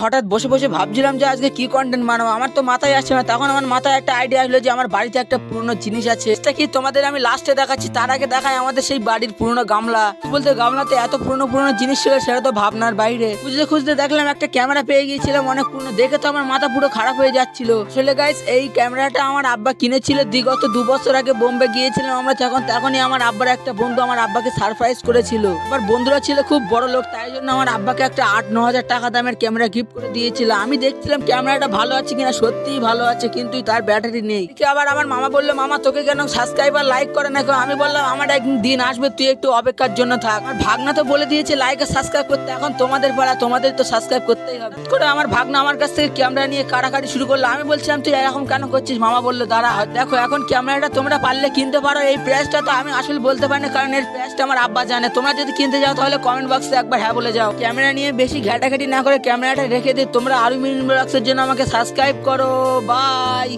হঠাৎ বসে বসে ভাবছিলাম যে আজকে কি কন্টেন্ট বানাবো, আমার তো মাথায় আসছে না। তখন আমার মাথায় একটা আইডিয়া আসলো যে আমার বাড়িতে একটা পুরনো জিনিস আছে, সেটা কি তোমাদের আমি লাস্টে দেখাচ্ছি। তার আগে দেখায় আমাদের সেই বাড়ির পুরনো গামলা। বলতে গামলাতে এত পুরনো পুরনো জিনিস ছিল সেটা তো ভাবনার বাইরে। খুঁজতে খুঁজতে দেখলাম একটা ক্যামেরা পেয়ে গিয়েছিলাম অনেক পুরনো, দেখে তো আমার মাথা পুরো খারাপ হয়ে যাচ্ছিল। আসলে গাইস এই ক্যামেরাটা আমার আব্বা কিনেছিল বিগত 2 বছর আগে। বোম্বে গিয়েছিলাম আমরা তখনই আমার আব্বার একটা বন্ধু আমার আব্বাকে সারপ্রাইজ করেছিল। আমার বন্ধুরা ছিল খুব বড় লোক, তাই জন্য আমার আব্বাকে একটা 8-9 হাজার টাকা দামের ক্যামেরা গিফট করে দিয়েছিল। আমি দেখছিলাম ক্যামেরাটা ভালো আছে কিনা, সত্যিই ভালো আছে, কিন্তু তার ব্যাটারি নেই। আবার আমার মামা বললো, মামা তোকে কেন সাবস্ক্রাইবার লাইক করে না? আমি বললাম আমার একদিন দিন আসবে, তুই একটু অপেক্ষার জন্য থাক। আমার ভাগনা তো বলে দিয়েছে লাইক আর সাবস্ক্রাইব করতে, এখন তোমাদের পাড়া, তোমাদের তো সাবস্ক্রাইব করতেই হবে। করে আমার ভাগনা আমার কাছ থেকে ক্যামেরা নিয়ে কাড়াকাড়ি শুরু করলো। আমি বলছিলাম তুই এরকম কেন করছিস? মামা বললো দাঁড়া, দেখো এখন ক্যামেরাটা তোমরা পারলে কিনতে পারো। এই প্রাইসটা তো আমি আসলে বলতে পারি না, কারণ এর প্রাইসটা আমার আব্বা জানে। তোমরা যদি কিনতে যাও তাহলে কমেন্ট বক্সে একবার হ্যাঁ বলে যাও। ক্যামেরা নিয়ে বেশি ঘাটাঘাটি না করে ক্যামেরাটা রেখে দিই। তোমরা আরো মিনি ব্লগসের জন্য আমাকে সাবস্ক্রাইব করো। বাই।